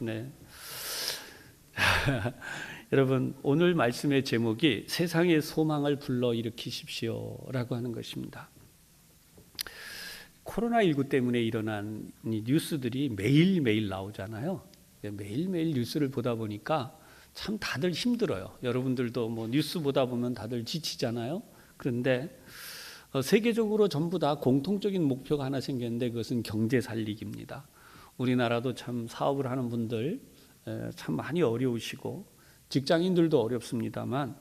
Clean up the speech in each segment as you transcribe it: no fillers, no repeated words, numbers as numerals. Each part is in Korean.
네. 여러분, 오늘 말씀의 제목이 세상의 소망을 불러일으키십시오라고 하는 것입니다. 코로나19 때문에 일어난 이 뉴스들이 매일매일 나오잖아요. 매일매일 뉴스를 보다 보니까 참 다들 힘들어요. 여러분들도 뭐 뉴스 보다 보면 다들 지치잖아요. 그런데 세계적으로 전부 다 공통적인 목표가 하나 생겼는데 그것은 경제 살리기입니다. 우리나라도 참 사업을 하는 분들 참 많이 어려우시고 직장인들도 어렵습니다만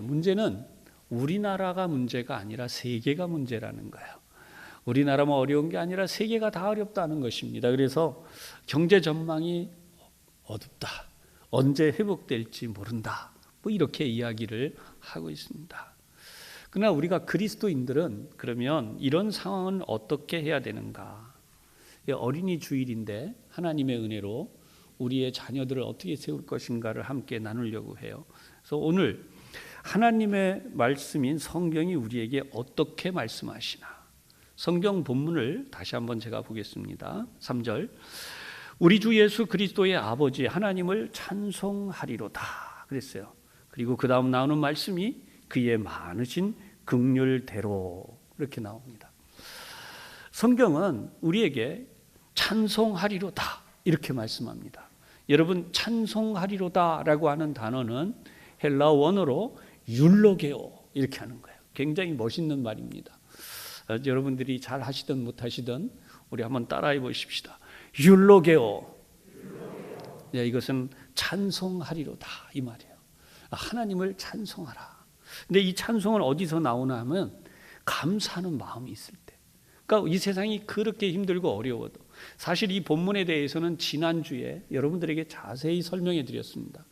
문제는 우리나라가 문제가 아니라 세계가 문제라는 거예요. 우리나라만 어려운 게 아니라 세계가 다 어렵다는 것입니다. 그래서 경제 전망이 어둡다. 언제 회복될지 모른다. 뭐 이렇게 이야기를 하고 있습니다. 그러나 우리가 그리스도인들은 그러면 이런 상황은 어떻게 해야 되는가? 어린이 주일인데 하나님의 은혜로 우리의 자녀들을 어떻게 세울 것인가를 함께 나누려고 해요. 그래서 오늘 하나님의 말씀인 성경이 우리에게 어떻게 말씀하시나? 성경 본문을 다시 한번 제가 보겠습니다. 3절. 우리 주 예수 그리스도의 아버지 하나님을 찬송하리로다 그랬어요. 그리고 그 다음 나오는 말씀이 그의 많으신 긍휼대로 이렇게 나옵니다. 성경은 우리에게 찬송하리로다 이렇게 말씀합니다. 여러분, 찬송하리로다라고 하는 단어는 헬라 원어로 율로게오 이렇게 하는 거예요. 굉장히 멋있는 말입니다. 여러분들이 잘 하시든 못하시든 우리 한번 따라해 보십시다. 율로게오. 이것은 찬송하리로다 이 말이에요. 하나님을 찬송하라. 근데 이 찬송은 어디서 나오나 하면 감사하는 마음이 있을 때. 그러니까 이 세상이 그렇게 힘들고 어려워도 사실 이 본문에 대해서는 지난주에 여러분들에게 자세히 설명해 드렸습니다.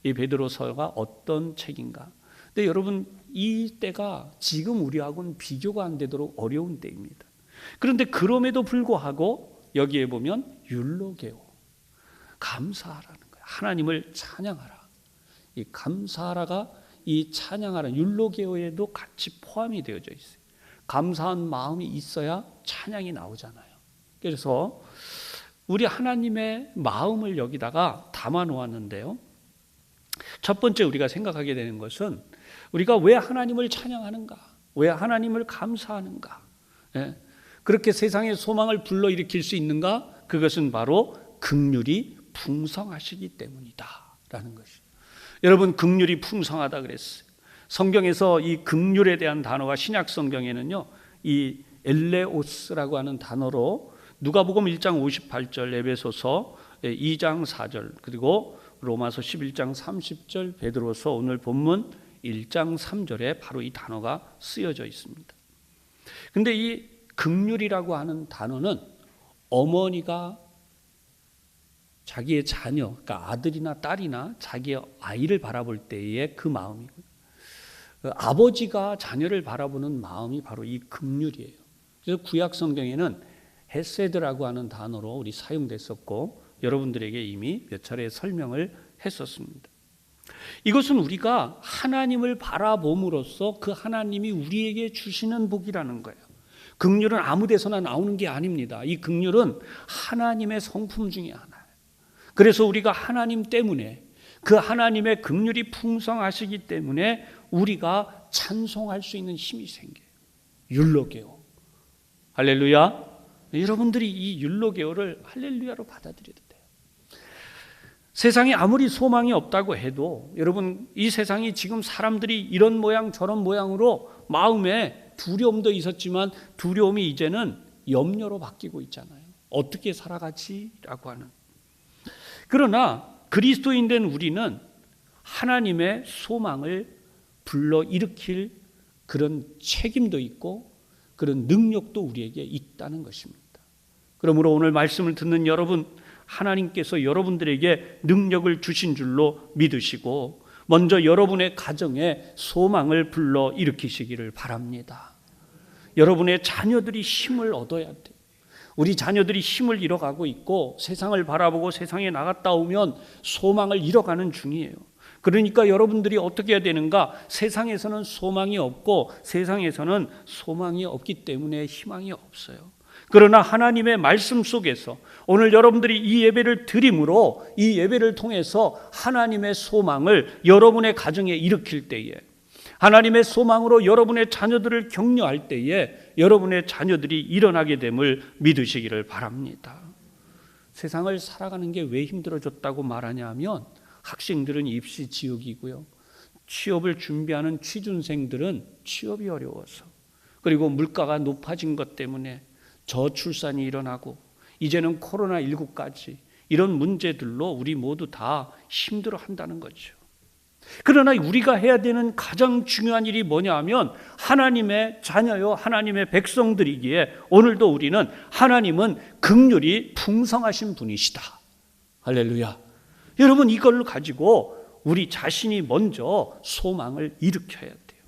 이 베드로서가 어떤 책인가. 근데 여러분, 이 때가 지금 우리하고는 비교가 안 되도록 어려운 때입니다. 그런데 그럼에도 불구하고 여기에 보면 율로게오, 감사하라는 거예요. 하나님을 찬양하라. 이 감사하라가 이 찬양하라 율로게오에도 같이 포함이 되어져 있어요. 감사한 마음이 있어야 찬양이 나오잖아요. 그래서 우리 하나님의 마음을 여기다가 담아 놓았는데요. 첫 번째 우리가 생각하게 되는 것은 우리가 왜 하나님을 찬양하는가? 왜 하나님을 감사하는가? 그렇게 세상의 소망을 불러일으킬 수 있는가? 그것은 바로 긍휼이 풍성하시기 때문이다 라는 것이죠. 여러분, 긍휼이 풍성하다 그랬어요. 성경에서 이 긍휼에 대한 단어가 신약 성경에는요, 이 엘레오스라고 하는 단어로 누가복음 1장 58절, 에베소서 2장 4절, 그리고 로마서 11장 30절, 베드로서 오늘 본문 1장 3절에 바로 이 단어가 쓰여져 있습니다. 근데 이 긍휼이라고 하는 단어는 어머니가 자기의 자녀, 그러니까 아들이나 딸이나 자기의 아이를 바라볼 때의 그 마음이고요. 아버지가 자녀를 바라보는 마음이 바로 이 긍휼이에요. 그래서 구약 성경에는 헤세드라고 하는 단어로 우리 사용됐었고 여러분들에게 이미 몇 차례 설명을 했었습니다. 이것은 우리가 하나님을 바라봄으로써 그 하나님이 우리에게 주시는 복이라는 거예요. 긍휼은 아무 데서나 나오는 게 아닙니다. 이 긍휼은 하나님의 성품 중에 하나예요. 그래서 우리가 하나님 때문에 그 하나님의 긍휼이 풍성하시기 때문에 우리가 찬송할 수 있는 힘이 생겨요. 율로게오. 할렐루야. 여러분들이 이 율로게오를 할렐루야로 받아들여야 돼요. 세상에 아무리 소망이 없다고 해도 여러분, 이 세상이 지금 사람들이 이런 모양 저런 모양으로 마음에 두려움도 있었지만 두려움이 이제는 염려로 바뀌고 있잖아요. 어떻게 살아가지라고 하는. 그러나 그리스도인 된 우리는 하나님의 소망을 불러일으킬 그런 책임도 있고 그런 능력도 우리에게 있다는 것입니다. 그러므로 오늘 말씀을 듣는 여러분, 하나님께서 여러분들에게 능력을 주신 줄로 믿으시고 먼저 여러분의 가정에 소망을 불러일으키시기를 바랍니다. 여러분의 자녀들이 힘을 얻어야 돼요. 우리 자녀들이 힘을 잃어가고 있고 세상을 바라보고 세상에 나갔다 오면 소망을 잃어가는 중이에요. 그러니까 여러분들이 어떻게 해야 되는가? 세상에서는 소망이 없고 세상에서는 소망이 없기 때문에 희망이 없어요. 그러나 하나님의 말씀 속에서 오늘 여러분들이 이 예배를 드림으로 이 예배를 통해서 하나님의 소망을 여러분의 가정에 일으킬 때에, 하나님의 소망으로 여러분의 자녀들을 격려할 때에 여러분의 자녀들이 일어나게 됨을 믿으시기를 바랍니다. 세상을 살아가는 게 왜 힘들어졌다고 말하냐 하면 학생들은 입시 지옥이고요, 취업을 준비하는 취준생들은 취업이 어려워서, 그리고 물가가 높아진 것 때문에 저출산이 일어나고 이제는 코로나19까지 이런 문제들로 우리 모두 다 힘들어한다는 거죠. 그러나 우리가 해야 되는 가장 중요한 일이 뭐냐 하면 하나님의 자녀요, 하나님의 백성들이기에 오늘도 우리는 하나님은 긍휼이 풍성하신 분이시다. 할렐루야. 여러분, 이걸 가지고 우리 자신이 먼저 소망을 일으켜야 돼요.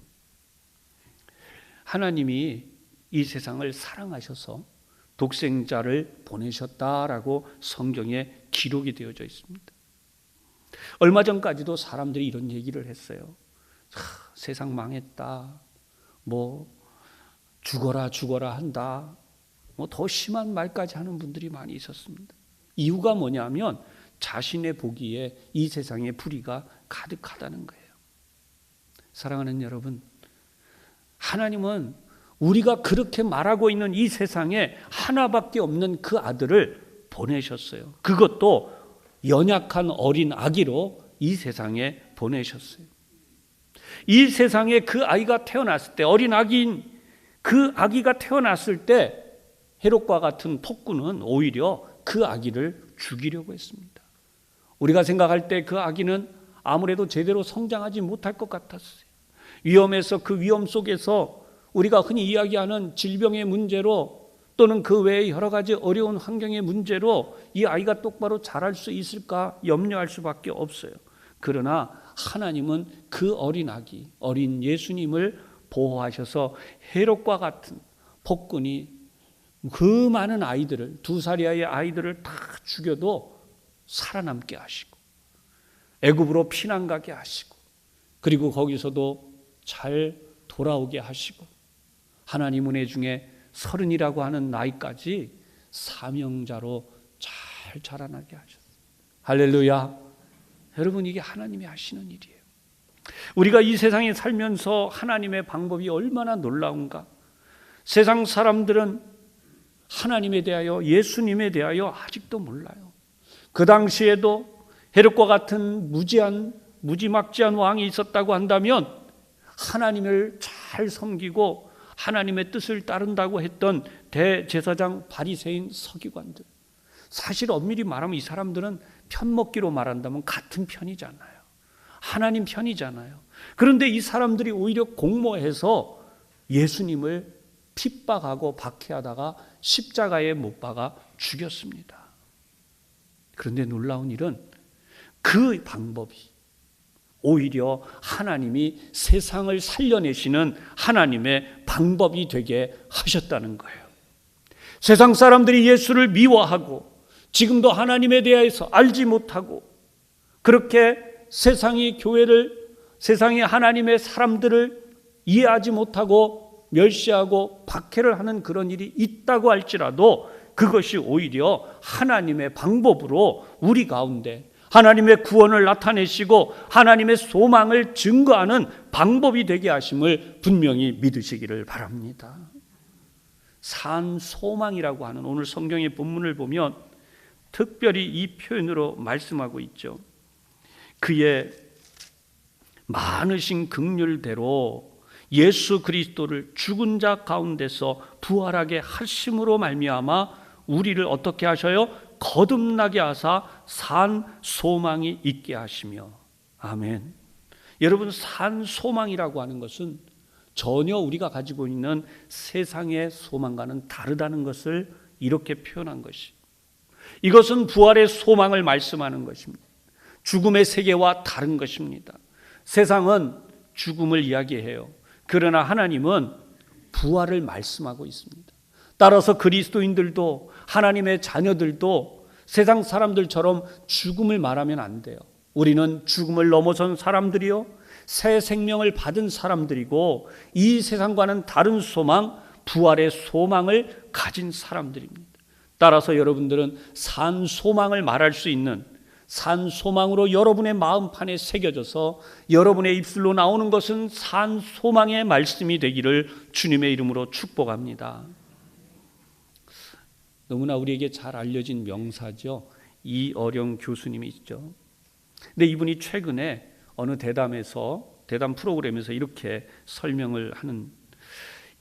하나님이 이 세상을 사랑하셔서 독생자를 보내셨다라고 성경에 기록이 되어져 있습니다. 얼마 전까지도 사람들이 이런 얘기를 했어요. 세상 망했다, 죽어라 한다, 더 심한 말까지 하는 분들이 많이 있었습니다. 이유가 뭐냐면 자신의 보기에 이 세상에 불의가 가득하다는 거예요. 사랑하는 여러분, 하나님은 우리가 그렇게 말하고 있는 이 세상에 하나밖에 없는 그 아들을 보내셨어요. 그것도 연약한 어린 아기로 이 세상에 보내셨어요. 이 세상에 그 아이가 태어났을 때, 어린 아기인 그 아기가 태어났을 때 헤롯과 같은 폭군은 오히려 그 아기를 죽이려고 했습니다. 우리가 생각할 때 그 아기는 아무래도 제대로 성장하지 못할 것 같았어요. 위험해서 그 위험 속에서 우리가 흔히 이야기하는 질병의 문제로 또는 그 외에 여러 가지 어려운 환경의 문제로 이 아이가 똑바로 자랄 수 있을까 염려할 수밖에 없어요. 그러나 하나님은 그 어린 아기, 어린 예수님을 보호하셔서 헤롯과 같은 폭군이 그 많은 아이들을, 2살 이하의 아이들을 다 죽여도 살아남게 하시고, 애굽으로 피난 가게 하시고, 그리고 거기서도 잘 돌아오게 하시고, 하나님 은혜 중에 30이라고 하는 나이까지 사명자로 잘 자라나게 하셨어요. 할렐루야. 여러분, 이게 하나님이 하시는 일이에요. 우리가 이 세상에 살면서 하나님의 방법이 얼마나 놀라운가. 세상 사람들은 하나님에 대하여, 예수님에 대하여 아직도 몰라요. 그 당시에도 헤롯과 같은 무지막지한 왕이 있었다고 한다면 하나님을 잘 섬기고 하나님의 뜻을 따른다고 했던 대제사장 바리새인 서기관들, 사실 엄밀히 말하면 이 사람들은 편먹기로 말한다면 같은 편이잖아요. 하나님 편이잖아요. 그런데 이 사람들이 오히려 공모해서 예수님을 핍박하고 박해하다가 십자가에 못 박아 죽였습니다. 그런데 놀라운 일은 그 방법이 오히려 하나님이 세상을 살려내시는 하나님의 방법이 되게 하셨다는 거예요. 세상 사람들이 예수를 미워하고 지금도 하나님에 대해서 알지 못하고 그렇게 세상이 교회를, 세상이 하나님의 사람들을 이해하지 못하고 멸시하고 박해를 하는 그런 일이 있다고 할지라도 그것이 오히려 하나님의 방법으로 우리 가운데 하나님의 구원을 나타내시고 하나님의 소망을 증거하는 방법이 되게 하심을 분명히 믿으시기를 바랍니다. 산 소망이라고 하는 오늘 성경의 본문을 보면 특별히 이 표현으로 말씀하고 있죠. 그의 많으신 긍휼대로 예수 그리스도를 죽은 자 가운데서 부활하게 하심으로 말미암아 우리를 어떻게 하셔요? 거듭나게 하사 산 소망이 있게 하시며. 아멘. 여러분, 산 소망이라고 하는 것은 전혀 우리가 가지고 있는 세상의 소망과는 다르다는 것을 이렇게 표현한 것이, 이것은 부활의 소망을 말씀하는 것입니다. 죽음의 세계와 다른 것입니다. 세상은 죽음을 이야기해요. 그러나 하나님은 부활을 말씀하고 있습니다. 따라서 그리스도인들도 하나님의 자녀들도 세상 사람들처럼 죽음을 말하면 안 돼요. 우리는 죽음을 넘어선 사람들이요, 새 생명을 받은 사람들이고 이 세상과는 다른 소망, 부활의 소망을 가진 사람들입니다. 따라서 여러분들은 산 소망을 말할 수 있는, 산 소망으로 여러분의 마음판에 새겨져서 여러분의 입술로 나오는 것은 산 소망의 말씀이 되기를 주님의 이름으로 축복합니다. 너무나 우리에게 잘 알려진 명사죠. 이어령 교수님이 있죠. 근데 이분이 최근에 어느 대담 프로그램에서 이렇게 설명을 하는,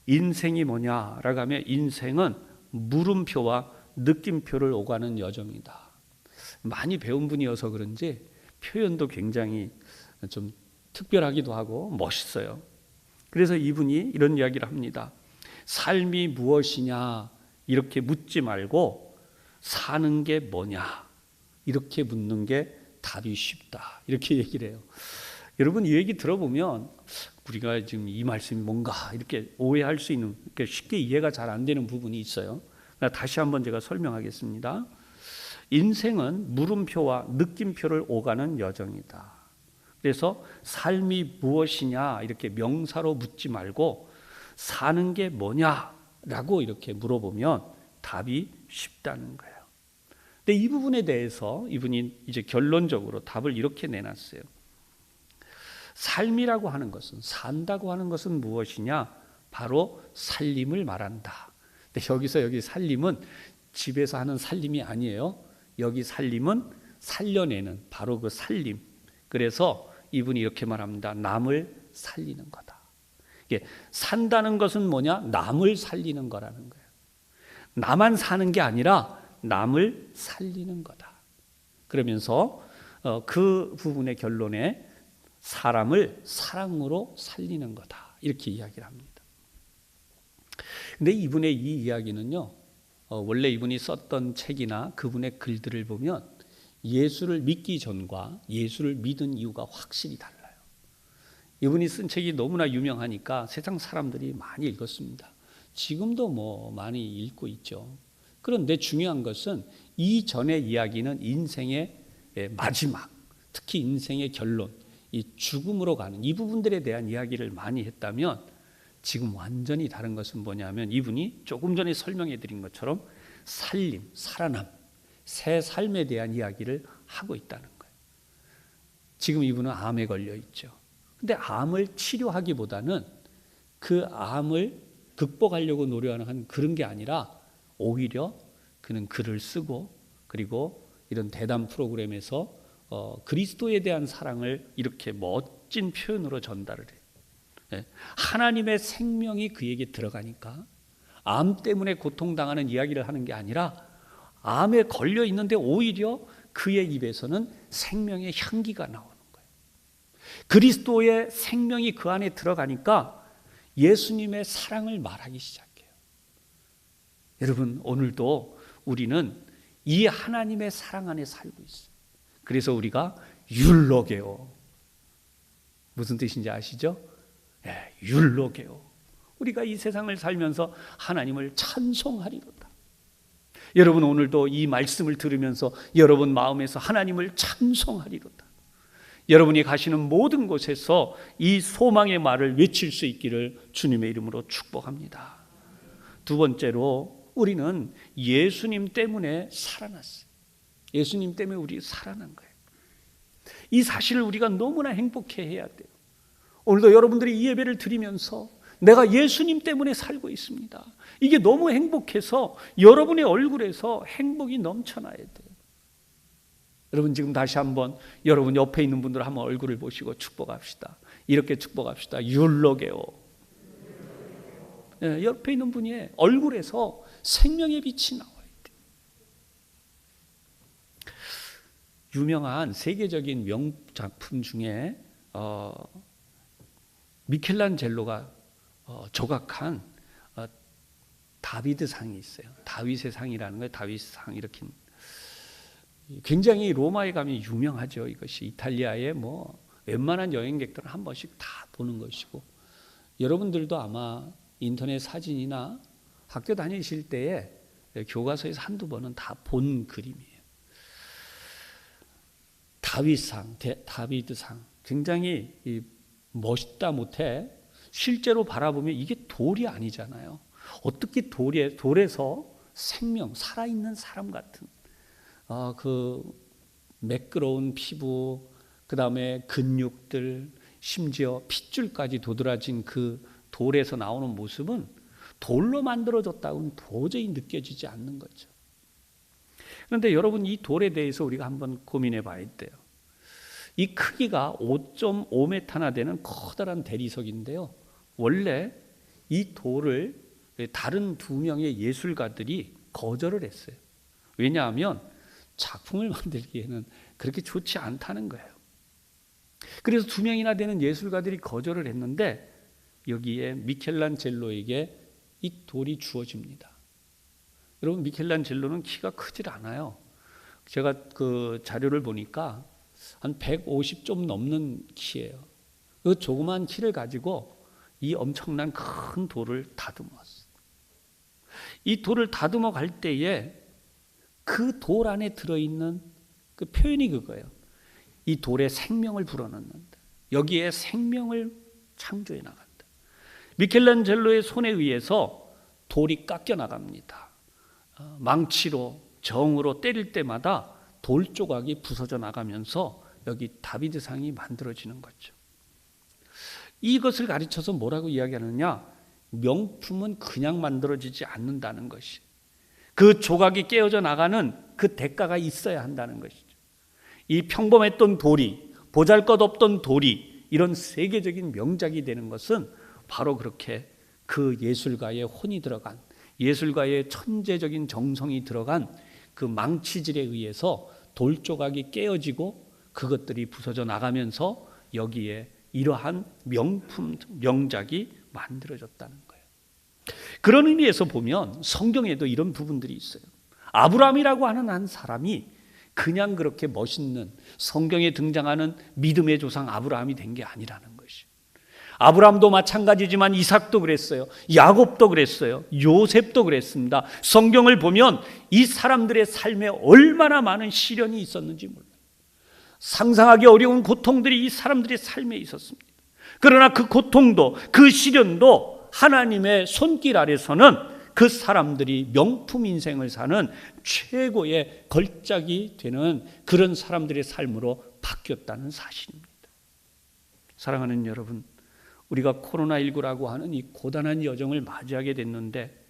인생이 뭐냐라고 하면 인생은 물음표와 느낌표를 오가는 여정이다. 많이 배운 분이어서 그런지 표현도 굉장히 좀 특별하기도 하고 멋있어요. 그래서 이분이 이런 이야기를 합니다. 삶이 무엇이냐 이렇게 묻지 말고 사는 게 뭐냐 이렇게 묻는 게 답이 쉽다, 이렇게 얘기를 해요. 여러분, 이 얘기 들어보면 우리가 지금 이 말씀이 뭔가 이렇게 오해할 수 있는, 쉽게 이해가 잘 안 되는 부분이 있어요. 다시 한번 제가 설명하겠습니다. 인생은 물음표와 느낌표를 오가는 여정이다. 그래서 삶이 무엇이냐 이렇게 명사로 묻지 말고 사는 게 뭐냐라고 이렇게 물어보면 답이 쉽다는 거예요. 근데 이 부분에 대해서 이분이 이제 결론적으로 답을 이렇게 내놨어요. 삶이라고 하는 것은, 산다고 하는 것은 무엇이냐? 바로 살림을 말한다. 근데 여기 살림은 집에서 하는 살림이 아니에요. 여기 살림은 살려내는, 바로 그 살림. 그래서 이분이 이렇게 말합니다. 남을 살리는 거다. 이게 산다는 것은 뭐냐? 남을 살리는 거라는 거예요. 나만 사는 게 아니라 남을 살리는 거다. 그러면서 그 부분의 결론에 사람을 사랑으로 살리는 거다, 이렇게 이야기를 합니다. 근데 이분의 이 이야기는요, 원래 이분이 썼던 책이나 그분의 글들을 보면 예수를 믿기 전과 예수를 믿은 이유가 확실히 달라요. 이분이 쓴 책이 너무나 유명하니까 세상 사람들이 많이 읽었습니다. 지금도 뭐 많이 읽고 있죠. 그런데 중요한 것은 이 전의 이야기는 인생의 마지막, 특히 인생의 결론, 이 죽음으로 가는 이 부분들에 대한 이야기를 많이 했다면, 지금 완전히 다른 것은 뭐냐면 이분이 조금 전에 설명해 드린 것처럼 살림, 살아남, 새 삶에 대한 이야기를 하고 있다는 거예요. 지금 이분은 암에 걸려 있죠. 근데 암을 치료하기보다는 그 암을 극복하려고 노력하는 그런 게 아니라 오히려 그는 글을 쓰고, 그리고 이런 대담 프로그램에서 그리스도에 대한 사랑을 이렇게 멋진 표현으로 전달을 해요. 하나님의 생명이 그에게 들어가니까 암 때문에 고통당하는 이야기를 하는 게 아니라 암에 걸려 있는데 오히려 그의 입에서는 생명의 향기가 나오는 거예요. 그리스도의 생명이 그 안에 들어가니까 예수님의 사랑을 말하기 시작해요. 여러분, 오늘도 우리는 이 하나님의 사랑 안에 살고 있어요. 그래서 우리가 율로게요. 무슨 뜻인지 아시죠? 율로게요. 우리가 이 세상을 살면서 하나님을 찬송하리로다. 여러분, 오늘도 이 말씀을 들으면서 여러분 마음에서 하나님을 찬송하리로다. 여러분이 가시는 모든 곳에서 이 소망의 말을 외칠 수 있기를 주님의 이름으로 축복합니다. 두 번째로, 우리는 예수님 때문에 살아났어요. 예수님 때문에 우리 살아난 거예요. 이 사실을 우리가 너무나 행복해 해야 돼요. 오늘도 여러분들이 이 예배를 드리면서 내가 예수님 때문에 살고 있습니다, 이게 너무 행복해서 여러분의 얼굴에서 행복이 넘쳐나야 돼요. 여러분, 지금 다시 한번 여러분 옆에 있는 분들 한번 얼굴을 보시고 축복합시다. 이렇게 축복합시다. 율로게요. 옆에 있는 분의 얼굴에서 생명의 빛이 나와야 돼요. 유명한 세계적인 명작품 중에 미켈란젤로가 조각한 다비드상이 있어요. 다윗의 상이라는 거예요. 다윗상, 이렇게 굉장히 로마에 가면 유명하죠. 이것이 이탈리아의 뭐 웬만한 여행객들은 한 번씩 다 보는 것이고, 여러분들도 아마 인터넷 사진이나 학교 다니실 때에 교과서에서 한두 번은 다 본 그림이에요. 다윗상, 다비드상, 굉장히 멋있다 못해 실제로 바라보면 이게 돌이 아니잖아요. 어떻게 돌에서 생명, 살아있는 사람 같은 그 매끄러운 피부, 그 다음에 근육들, 심지어 핏줄까지 도드라진 그 돌에서 나오는 모습은 돌로 만들어졌다고는 도저히 느껴지지 않는 거죠. 그런데 여러분, 이 돌에 대해서 우리가 한번 고민해 봐야 돼요. 이 크기가 5.5m나 되는 커다란 대리석인데요. 원래 이 돌을 다른 두 명의 예술가들이 거절을 했어요. 왜냐하면 작품을 만들기에는 그렇게 좋지 않다는 거예요. 그래서 두 명이나 되는 예술가들이 거절을 했는데 여기에 미켈란젤로에게 이 돌이 주어집니다. 여러분, 미켈란젤로는 키가 크질 않아요. 제가 그 자료를 보니까 한 150 좀 넘는 키예요. 그 조그만 키를 가지고 이 엄청난 큰 돌을 다듬었어요. 이 돌을 다듬어 갈 때에 그 돌 안에 들어있는 그 표현이 그거예요. 이 돌에 생명을 불어넣는다. 여기에 생명을 창조해 나간다. 미켈란젤로의 손에 의해서 돌이 깎여 나갑니다. 망치로, 정으로 때릴 때마다 돌 조각이 부서져 나가면서 여기 다비드상이 만들어지는 거죠. 이것을 가르쳐서 뭐라고 이야기하느냐? 명품은 그냥 만들어지지 않는다는 것이, 그 조각이 깨어져 나가는 그 대가가 있어야 한다는 것이죠. 이 평범했던 돌이, 보잘것없던 돌이 이런 세계적인 명작이 되는 것은 바로 그렇게 그 예술가의 혼이 들어간, 예술가의 천재적인 정성이 들어간 그 망치질에 의해서 돌 조각이 깨어지고 그것들이 부서져 나가면서 여기에 이러한 명품, 명작이 만들어졌다는 거예요. 그런 의미에서 보면 성경에도 이런 부분들이 있어요. 아브라함이라고 하는 한 사람이 그냥 그렇게 멋있는, 성경에 등장하는 믿음의 조상 아브라함이 된 게 아니라는 것이. 아브라함도 마찬가지지만 이삭도 그랬어요. 야곱도 그랬어요. 요셉도 그랬습니다. 성경을 보면 이 사람들의 삶에 얼마나 많은 시련이 있었는지 몰라요. 상상하기 어려운 고통들이 이 사람들의 삶에 있었습니다. 그러나 그 고통도, 그 시련도 하나님의 손길 아래서는 그 사람들이 명품 인생을 사는 최고의 걸작이 되는 그런 사람들의 삶으로 바뀌었다는 사실입니다. 사랑하는 여러분, 우리가 코로나19라고 하는 이 고단한 여정을 맞이하게 됐는데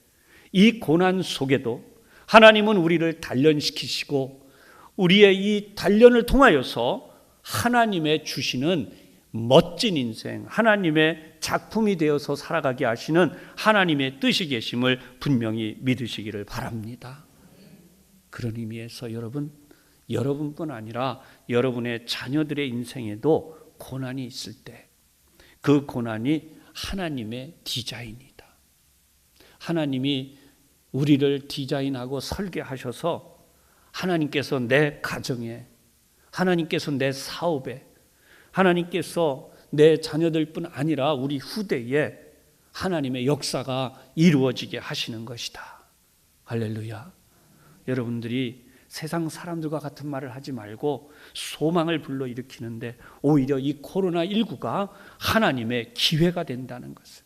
이 고난 속에도 하나님은 우리를 단련시키시고 우리의 이 단련을 통하여서 하나님의 주시는 멋진 인생, 하나님의 작품이 되어서 살아가게 하시는 하나님의 뜻이 계심을 분명히 믿으시기를 바랍니다. 그런 의미에서 여러분뿐 아니라 여러분의 자녀들의 인생에도 고난이 있을 때 그 고난이 하나님의 디자인이다. 하나님이 우리를 디자인하고 설계하셔서 하나님께서 내 가정에, 하나님께서 내 사업에, 하나님께서 내 자녀들뿐 아니라 우리 후대에 하나님의 역사가 이루어지게 하시는 것이다. 할렐루야. 여러분들이 세상 사람들과 같은 말을 하지 말고 소망을 불러일으키는데 오히려 이 코로나19가 하나님의 기회가 된다는 것을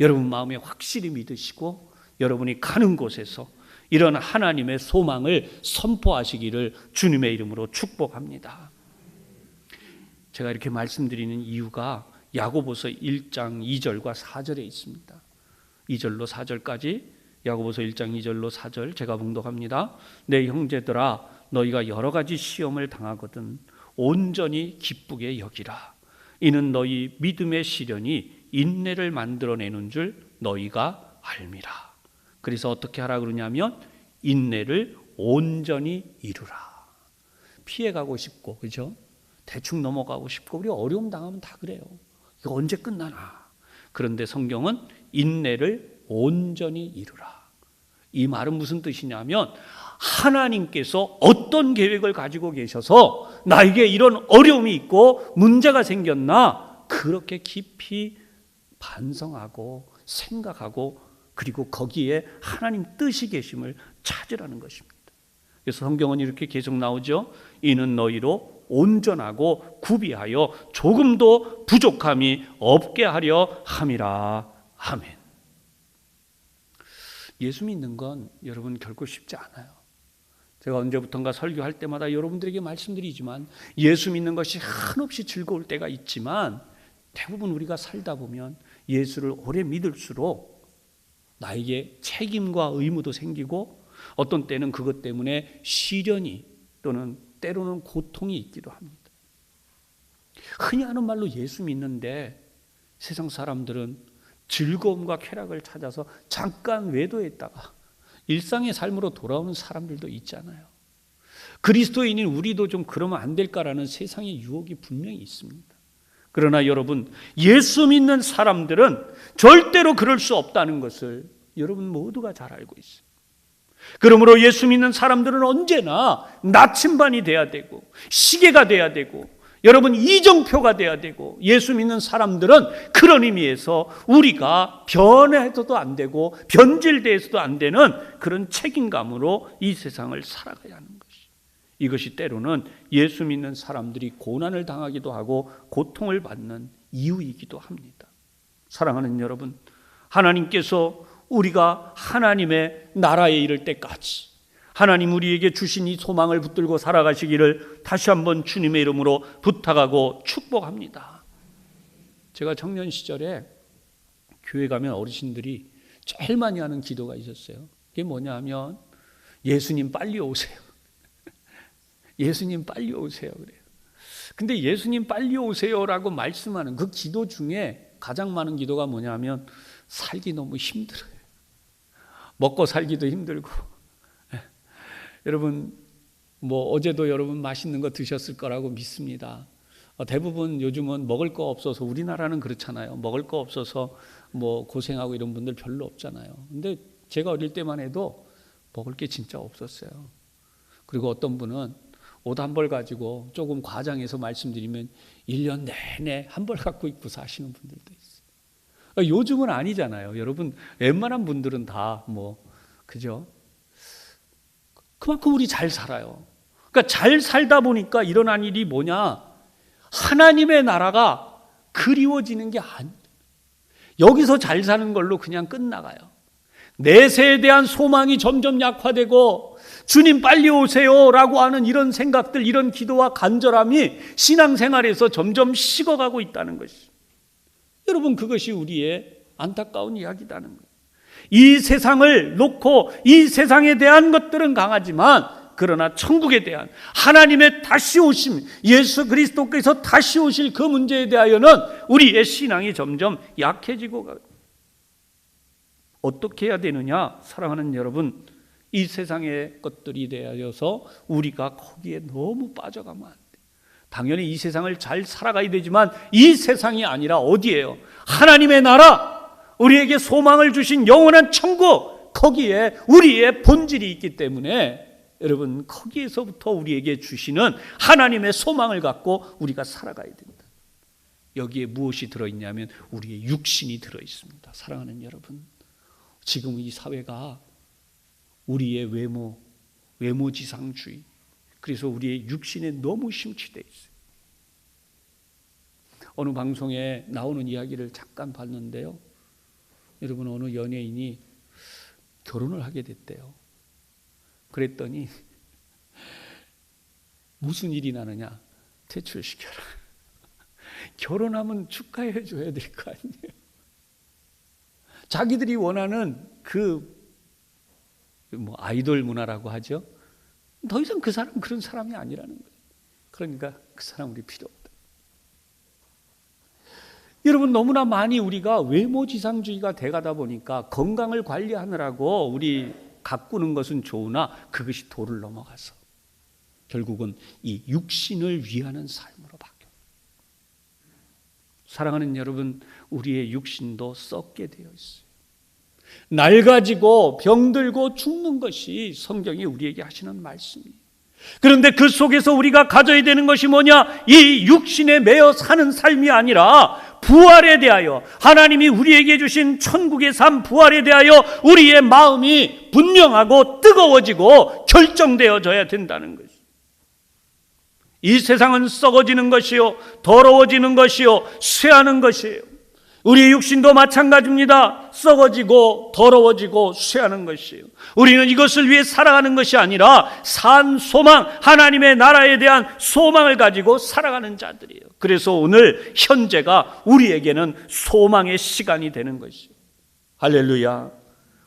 여러분 마음에 확실히 믿으시고 여러분이 가는 곳에서 이런 하나님의 소망을 선포하시기를 주님의 이름으로 축복합니다. 제가 이렇게 말씀드리는 이유가 야고보서 1장 2절과 4절에 있습니다. 2절로 4절까지 야고보서 1장 2절로 4절 제가 봉독합니다. 내 형제들아, 너희가 여러 가지 시험을 당하거든 온전히 기쁘게 여기라. 이는 너희 믿음의 시련이 인내를 만들어내는 줄 너희가 알미라. 그래서 어떻게 하라 그러냐면 인내를 온전히 이루라. 피해가고 싶고, 그죠? 대충 넘어가고 싶고, 우리 어려움 당하면 다 그래요. 이거 언제 끝나나? 그런데 성경은 인내를 온전히 이루라. 이 말은 무슨 뜻이냐면 하나님께서 어떤 계획을 가지고 계셔서 나에게 이런 어려움이 있고 문제가 생겼나 그렇게 깊이 반성하고 생각하고 그리고 거기에 하나님 뜻이 계심을 찾으라는 것입니다. 그래서 성경은 이렇게 계속 나오죠. 이는 너희로 온전하고 구비하여 조금도 부족함이 없게 하려 함이라. 아멘. 예수 믿는 건 여러분 결코 쉽지 않아요. 제가 언제부턴가 설교할 때마다 여러분들에게 말씀드리지만 예수 믿는 것이 한없이 즐거울 때가 있지만 대부분 우리가 살다 보면 예수를 오래 믿을수록 나에게 책임과 의무도 생기고 어떤 때는 그것 때문에 시련이 또는 때로는 고통이 있기도 합니다. 흔히 하는 말로 예수 믿는데 세상 사람들은 즐거움과 쾌락을 찾아서 잠깐 외도했다가 일상의 삶으로 돌아오는 사람들도 있잖아요. 그리스도인인 우리도 좀 그러면 안 될까라는 세상의 유혹이 분명히 있습니다. 그러나 여러분, 예수 믿는 사람들은 절대로 그럴 수 없다는 것을 여러분 모두가 잘 알고 있어요. 그러므로 예수 믿는 사람들은 언제나 나침반이 돼야 되고 시계가 돼야 되고 여러분 이정표가 돼야 되고 예수 믿는 사람들은 그런 의미에서 우리가 변해서도 안 되고 변질돼서도 안 되는 그런 책임감으로 이 세상을 살아가야 하는 것이, 이것이 때로는 예수 믿는 사람들이 고난을 당하기도 하고 고통을 받는 이유이기도 합니다. 사랑하는 여러분, 하나님께서 우리가 하나님의 나라에 이를 때까지 하나님 우리에게 주신 이 소망을 붙들고 살아가시기를 다시 한번 주님의 이름으로 부탁하고 축복합니다. 제가 청년 시절에 교회 가면 어르신들이 제일 많이 하는 기도가 있었어요. 그게 뭐냐 하면 예수님 빨리 오세요. 예수님 빨리 오세요 그래요. 근데 예수님 빨리 오세요라고 말씀하는 그 기도 중에 가장 많은 기도가 뭐냐 하면 살기 너무 힘들어요. 먹고 살기도 힘들고. 여러분 어제도 여러분 맛있는 거 드셨을 거라고 믿습니다. 대부분 요즘은 먹을 거 없어서, 우리나라는 그렇잖아요. 먹을 거 없어서 고생하고 이런 분들 별로 없잖아요. 근데 제가 어릴 때만 해도 먹을 게 진짜 없었어요. 그리고 어떤 분은 옷 한 벌 가지고 조금 과장해서 말씀드리면 1년 내내 한 벌 갖고 입고 사시는 분들도 있어요. 요즘은 아니잖아요. 여러분 웬만한 분들은 다 그죠? 그만큼 우리 잘 살아요. 그러니까 잘 살다 보니까 일어난 일이 뭐냐? 하나님의 나라가 그리워지는 게 아니에요. 여기서 잘 사는 걸로 그냥 끝나가요. 내세에 대한 소망이 점점 약화되고 주님 빨리 오세요라고 하는 이런 생각들, 이런 기도와 간절함이 신앙생활에서 점점 식어가고 있다는 것이, 여러분 그것이 우리의 안타까운 이야기라는 거예요. 이 세상을 놓고 이 세상에 대한 것들은 강하지만 그러나 천국에 대한 하나님의 다시 오심, 예수 그리스도께서 다시 오실 그 문제에 대하여는 우리의 신앙이 점점 약해지고 가요. 어떻게 해야 되느냐? 사랑하는 여러분, 이 세상의 것들이 대하여서 우리가 거기에 너무 빠져가면 안 돼요. 당연히 이 세상을 잘 살아가야 되지만 이 세상이 아니라 어디예요? 하나님의 나라, 우리에게 소망을 주신 영원한 천국, 거기에 우리의 본질이 있기 때문에 여러분 거기에서부터 우리에게 주시는 하나님의 소망을 갖고 우리가 살아가야 된다. 여기에 무엇이 들어있냐면 우리의 육신이 들어있습니다. 사랑하는 여러분, 지금 이 사회가 우리의 외모지상주의, 그래서 우리의 육신에 너무 심취되어 있어요. 어느 방송에 나오는 이야기를 잠깐 봤는데요, 여러분 어느 연예인이 결혼을 하게 됐대요. 그랬더니 무슨 일이 나느냐? 퇴출시켜라. 결혼하면 축하해 줘야 될 거 아니에요. 자기들이 원하는 아이돌 문화라고 하죠. 더 이상 그 사람 그런 사람이 아니라는 거예요. 그러니까 그 사람 우리 필요 없다. 여러분 너무나 많이 우리가 외모지상주의가 돼가다 보니까 건강을 관리하느라고 우리 가꾸는 것은 좋으나 그것이 도를 넘어가서 결국은 이 육신을 위하는 삶으로 바뀌어요. 사랑하는 여러분, 우리의 육신도 썩게 되어 있어요. 낡아지고 병들고 죽는 것이 성경이 우리에게 하시는 말씀이에요. 그런데 그 속에서 우리가 가져야 되는 것이 뭐냐? 이 육신에 매여 사는 삶이 아니라 부활에 대하여, 하나님이 우리에게 주신 천국의 삶, 부활에 대하여 우리의 마음이 분명하고 뜨거워지고 결정되어져야 된다는 것이죠. 이 세상은 썩어지는 것이요, 더러워지는 것이요, 쇠하는 것이에요. 우리의 육신도 마찬가지입니다. 썩어지고 더러워지고 쇠하는 것이에요. 우리는 이것을 위해 살아가는 것이 아니라 산 소망, 하나님의 나라에 대한 소망을 가지고 살아가는 자들이에요. 그래서 오늘 현재가 우리에게는 소망의 시간이 되는 것이에요. 할렐루야.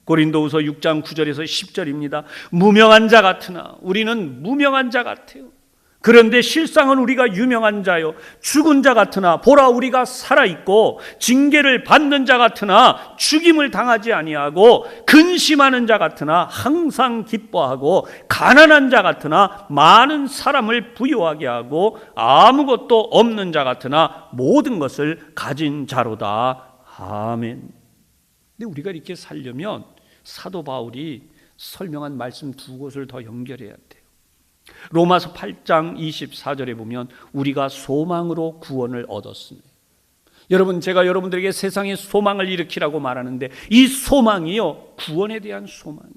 고린도후서 6장 9절에서 10절입니다. 무명한 자 같으나, 우리는 무명한 자 같아요. 그런데 실상은 우리가 유명한 자요, 죽은 자 같으나 보라 우리가 살아있고, 징계를 받는 자 같으나 죽임을 당하지 아니하고, 근심하는 자 같으나 항상 기뻐하고, 가난한 자 같으나 많은 사람을 부유하게 하고, 아무것도 없는 자 같으나 모든 것을 가진 자로다. 아멘. 근데 우리가 이렇게 살려면 사도 바울이 설명한 말씀 두 곳을 더 연결해야 돼요. 로마서 8장 24절에 보면 우리가 소망으로 구원을 얻었으니, 여러분, 제가 여러분들에게 세상에 소망을 일으키라고 말하는데 이 소망이요, 구원에 대한 소망이에요.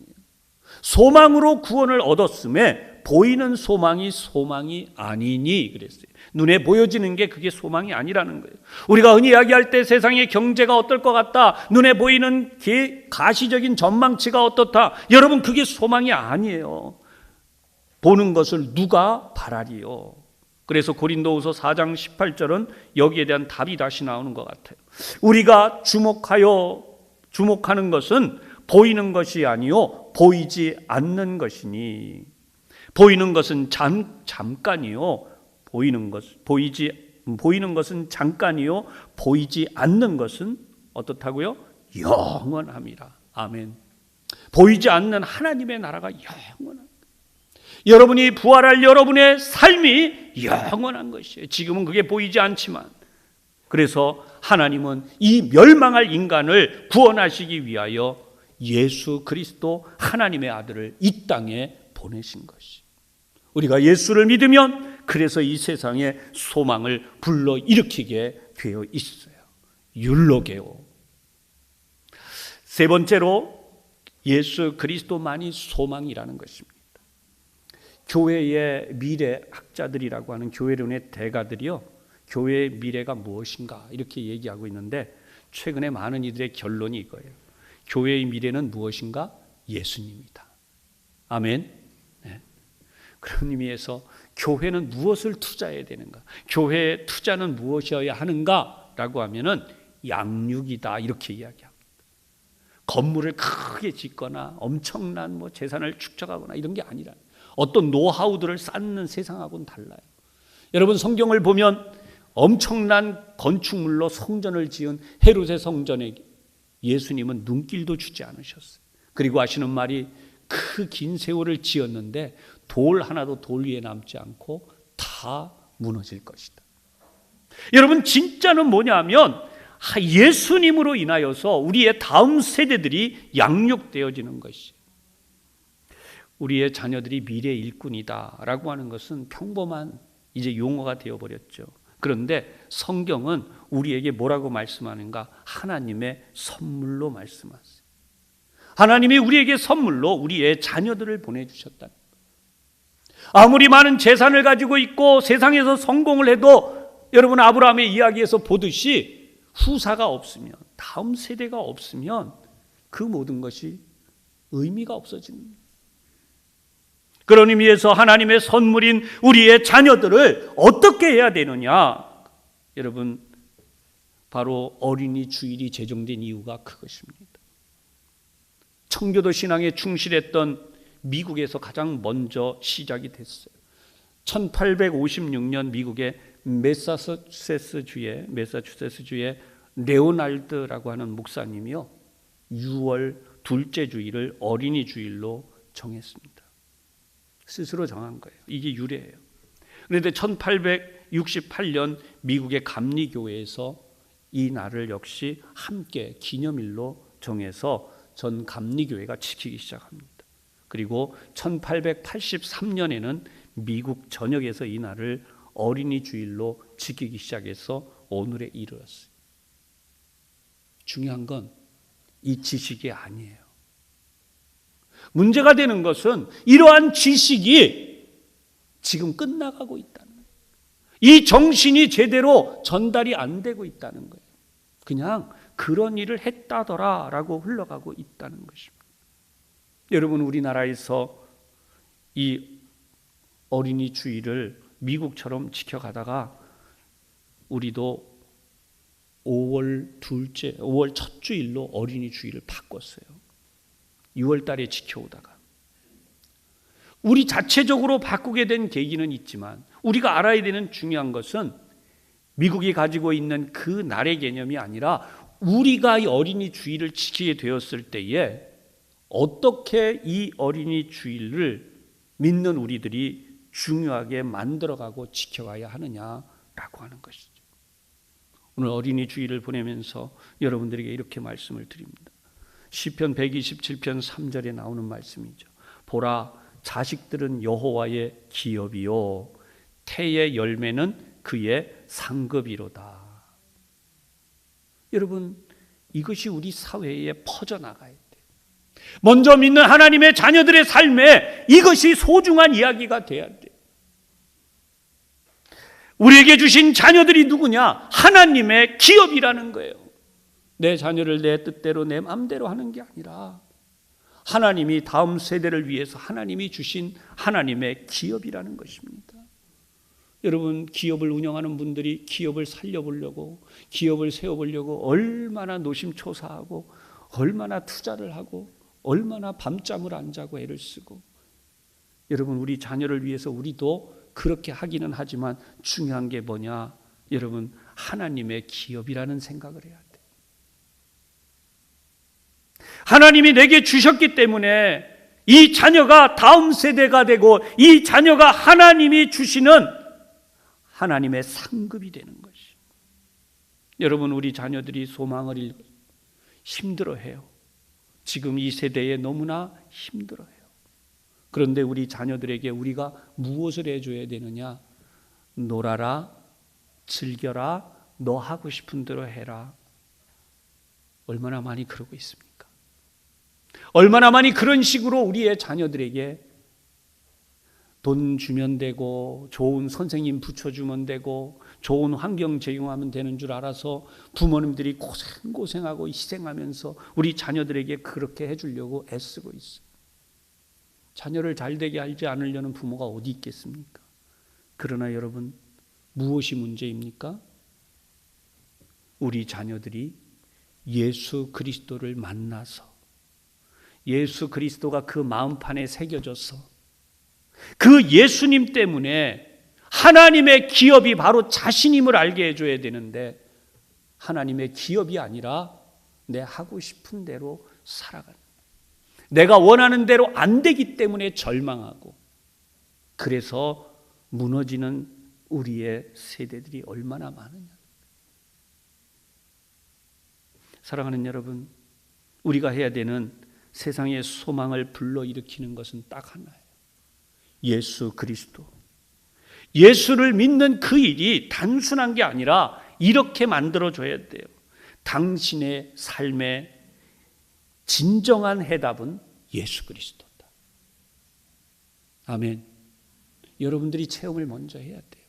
소망으로 구원을 얻었음에 보이는 소망이 소망이 아니니 그랬어요. 눈에 보여지는 게 그게 소망이 아니라는 거예요. 우리가 흔히 이야기할 때 세상의 경제가 어떨 것 같다, 눈에 보이는 가시적인 전망치가 어떻다, 여러분 그게 소망이 아니에요. 보는 것을 누가 바라리요. 그래서 고린도후서 4장 18절은 여기에 대한 답이 다시 나오는 것 같아요. 우리가 주목하는 것은 보이는 것이 아니요 보이지 않는 것이니, 보이는 것은 잠깐이요 보이는 것은 잠깐이요 보이지 않는 것은 어떻다고요? 영원함이라. 아멘. 보이지 않는 하나님의 나라가 영원합니다. 여러분이 부활할 여러분의 삶이 영원한 것이에요. 지금은 그게 보이지 않지만, 그래서 하나님은 이 멸망할 인간을 구원하시기 위하여 예수 그리스도 하나님의 아들을 이 땅에 보내신 것이, 우리가 예수를 믿으면 그래서 이 세상에 소망을 불러일으키게 되어 있어요. 율로게오. 세 번째로 예수 그리스도만이 소망이라는 것입니다. 교회의 미래학자들이라고 하는 교회론의 대가들이요, 교회의 미래가 무엇인가 이렇게 얘기하고 있는데, 최근에 많은 이들의 결론이 이거예요. 교회의 미래는 무엇인가? 예수님이다. 아멘. 네. 그런 의미에서 교회는 무엇을 투자해야 되는가? 교회의 투자는 무엇이어야 하는가라고 하면은 양육이다 이렇게 이야기합니다. 건물을 크게 짓거나 엄청난 재산을 축적하거나 이런 게 아니라 어떤 노하우들을 쌓는 세상하고는 달라요. 여러분, 성경을 보면 엄청난 건축물로 성전을 지은 헤롯의 성전에 예수님은 눈길도 주지 않으셨어요. 그리고 하시는 말이, 그 긴 세월을 지었는데 돌 하나도 돌 위에 남지 않고 다 무너질 것이다. 여러분, 진짜는 뭐냐면 예수님으로 인하여서 우리의 다음 세대들이 양육되어지는 것이에요. 우리의 자녀들이 미래 일꾼이다라고 하는 것은 평범한 이제 용어가 되어버렸죠. 그런데 성경은 우리에게 뭐라고 말씀하는가? 하나님의 선물로 말씀하세요. 하나님이 우리에게 선물로 우리의 자녀들을 보내주셨다. 아무리 많은 재산을 가지고 있고 세상에서 성공을 해도, 여러분 아브라함의 이야기에서 보듯이 후사가 없으면, 다음 세대가 없으면 그 모든 것이 의미가 없어집니다. 그런 의미에서 하나님의 선물인 우리의 자녀들을 어떻게 해야 되느냐? 여러분, 바로 어린이 주일이 제정된 이유가 그것입니다. 청교도 신앙에 충실했던 미국에서 가장 먼저 시작이 됐어요. 1856년 미국의 매사추세츠주의 레오날드라고 하는 목사님이요, 6월 둘째 주일을 어린이 주일로 정했습니다. 스스로 정한 거예요. 이게 유래예요. 그런데 1868년 미국의 감리교회에서 이 날을 역시 함께 기념일로 정해서 전 감리교회가 지키기 시작합니다. 그리고 1883년에는 미국 전역에서 이 날을 어린이 주일로 지키기 시작해서 오늘에 이르렀어요. 중요한 건 이 지식이 아니에요. 문제가 되는 것은 이러한 지식이 지금 끝나가고 있다는 거예요. 이 정신이 제대로 전달이 안 되고 있다는 거예요. 그냥 그런 일을 했다더라라고 흘러가고 있다는 것입니다. 여러분, 우리나라에서 이 어린이 주일을 미국처럼 지켜가다가 우리도 5월 첫 주일로 어린이 주일을 바꿨어요. 6월 달에 지켜오다가. 우리 자체적으로 바꾸게 된 계기는 있지만 우리가 알아야 되는 중요한 것은 미국이 가지고 있는 그 날의 개념이 아니라 우리가 이 어린이 주일을 지키게 되었을 때에 어떻게 이 어린이 주일을 믿는 우리들이 중요하게 만들어가고 지켜가야 하느냐라고 하는 것이죠. 오늘 어린이 주일을 보내면서 여러분들에게 이렇게 말씀을 드립니다. 시편 127편 3절에 나오는 말씀이죠. 보라, 자식들은 여호와의 기업이요 태의 열매는 그의 상급이로다. 여러분, 이것이 우리 사회에 퍼져나가야 돼요. 먼저 믿는 하나님의 자녀들의 삶에 이것이 소중한 이야기가 돼야 돼요. 우리에게 주신 자녀들이 누구냐? 하나님의 기업이라는 거예요. 내 자녀를 내 뜻대로 내 마음대로 하는 게 아니라 하나님이 다음 세대를 위해서 하나님이 주신 하나님의 기업이라는 것입니다. 여러분, 기업을 운영하는 분들이 기업을 살려보려고, 기업을 세워보려고 얼마나 노심초사하고 얼마나 투자를 하고 얼마나 밤잠을 안 자고 애를 쓰고. 여러분, 우리 자녀를 위해서 우리도 그렇게 하기는 하지만 중요한 게 뭐냐? 여러분, 하나님의 기업이라는 생각을 해야 돼요. 하나님이 내게 주셨기 때문에 이 자녀가 다음 세대가 되고 이 자녀가 하나님이 주시는 하나님의 상급이 되는 것이. 여러분, 우리 자녀들이 소망을 잃고 힘들어해요. 지금 이 세대에 너무나 힘들어해요. 그런데 우리 자녀들에게 우리가 무엇을 해줘야 되느냐? 놀아라, 즐겨라, 너 하고 싶은 대로 해라. 얼마나 많이 그러고 있습니까? 얼마나 많이 그런 식으로 우리의 자녀들에게 돈 주면 되고 좋은 선생님 붙여주면 되고 좋은 환경 제공하면 되는 줄 알아서 부모님들이 고생하고 희생하면서 우리 자녀들에게 그렇게 해주려고 애쓰고 있어요. 자녀를 잘되게 하지 않으려는 부모가 어디 있겠습니까? 그러나 여러분, 무엇이 문제입니까? 우리 자녀들이 예수 그리스도를 만나서 예수 그리스도가 그 마음판에 새겨져서 그 예수님 때문에 하나님의 기업이 바로 자신임을 알게 해줘야 되는데 하나님의 기업이 아니라 내 하고 싶은 대로 살아가는, 내가 원하는 대로 안 되기 때문에 절망하고 그래서 무너지는 우리의 세대들이 얼마나 많으냐. 사랑하는 여러분, 우리가 해야 되는 세상의 소망을 불러일으키는 것은 딱 하나예요. 예수 그리스도. 예수를 믿는 그 일이 단순한 게 아니라 이렇게 만들어줘야 돼요. 당신의 삶의 진정한 해답은 예수 그리스도다. 아멘. 여러분들이 체험을 먼저 해야 돼요.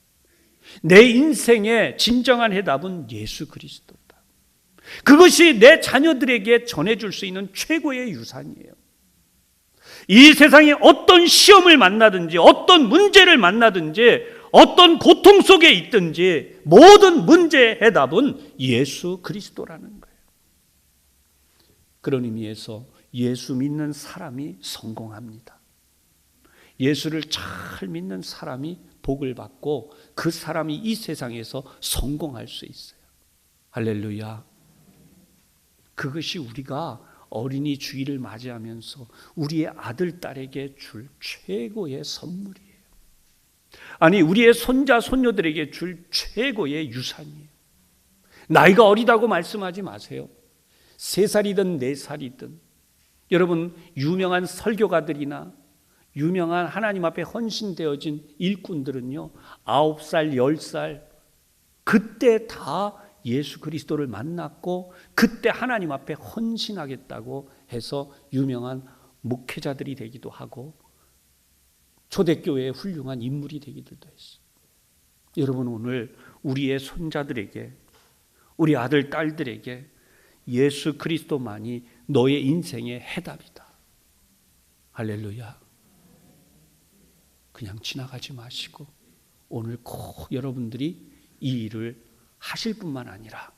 내 인생의 진정한 해답은 예수 그리스도다. 그것이 내 자녀들에게 전해줄 수 있는 최고의 유산이에요. 이 세상에 어떤 시험을 만나든지 어떤 문제를 만나든지 어떤 고통 속에 있든지 모든 문제의 해답은 예수 그리스도라는 거예요. 그런 의미에서 예수 믿는 사람이 성공합니다. 예수를 잘 믿는 사람이 복을 받고 그 사람이 이 세상에서 성공할 수 있어요. 할렐루야. 그것이 우리가 어린이 주일을 맞이하면서 우리의 아들, 딸에게 줄 최고의 선물이에요. 아니, 우리의 손자, 손녀들에게 줄 최고의 유산이에요. 나이가 어리다고 말씀하지 마세요. 3살이든 4살이든. 여러분, 유명한 설교가들이나 유명한 하나님 앞에 헌신되어진 일꾼들은요, 9살, 10살 그때 다 예수 그리스도를 만났고 그때 하나님 앞에 헌신하겠다고 해서 유명한 목회자들이 되기도 하고 초대교회의 훌륭한 인물이 되기도 했어요. 여러분, 오늘 우리의 손자들에게, 우리 아들, 딸들에게 예수 그리스도만이 너의 인생의 해답이다. 할렐루야. 그냥 지나가지 마시고 오늘 꼭 여러분들이 이 일을 하실 뿐만 아니라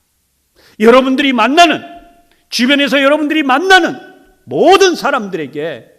여러분들이 만나는, 주변에서 여러분들이 만나는 모든 사람들에게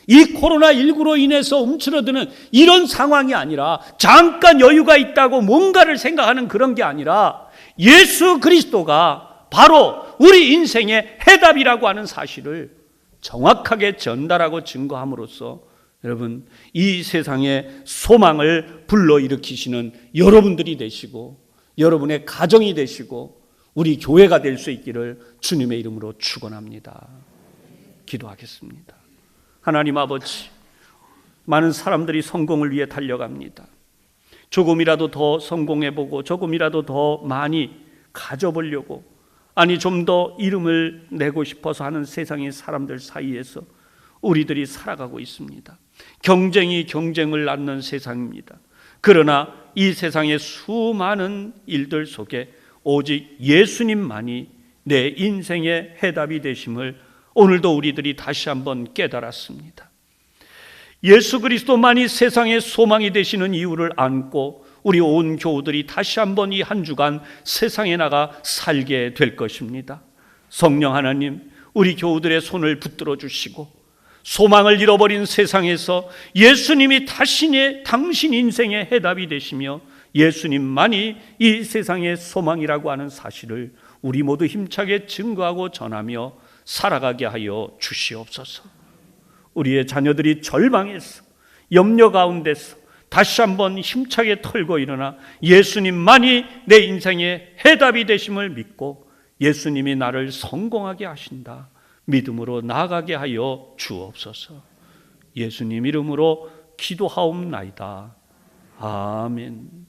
이 코로나19로 인해서 움츠러드는 이런 상황이 아니라 잠깐 여유가 있다고 뭔가를 생각하는 그런 게 아니라 예수 그리스도가 바로 우리 인생의 해답이라고 하는 사실을 정확하게 전달하고 증거함으로써 여러분, 이 세상에 소망을 불러일으키시는 여러분들이 되시고 여러분의 가정이 되시고 우리 교회가 될 수 있기를 주님의 이름으로 축원합니다. 기도하겠습니다. 하나님 아버지, 많은 사람들이 성공을 위해 달려갑니다. 조금이라도 더 성공해보고 조금이라도 더 많이 가져보려고, 아니 좀 더 이름을 내고 싶어서 하는 세상의 사람들 사이에서 우리들이 살아가고 있습니다. 경쟁이 경쟁을 낳는 세상입니다. 그러나 이 세상의 수많은 일들 속에 오직 예수님만이 내 인생의 해답이 되심을 오늘도 우리들이 다시 한번 깨달았습니다. 예수 그리스도만이 세상의 소망이 되시는 이유를 안고 우리 온 교우들이 다시 한번 이 한 주간 세상에 나가 살게 될 것입니다. 성령 하나님, 우리 교우들의 손을 붙들어 주시고 소망을 잃어버린 세상에서 예수님이 당신 인생의 해답이 되시며 예수님만이 이 세상의 소망이라고 하는 사실을 우리 모두 힘차게 증거하고 전하며 살아가게 하여 주시옵소서. 우리의 자녀들이 절망에서 염려 가운데서 다시 한번 힘차게 털고 일어나 예수님만이 내 인생의 해답이 되심을 믿고 예수님이 나를 성공하게 하신다 믿음으로 나아가게 하여 주옵소서. 예수님 이름으로 기도하옵나이다. 아멘.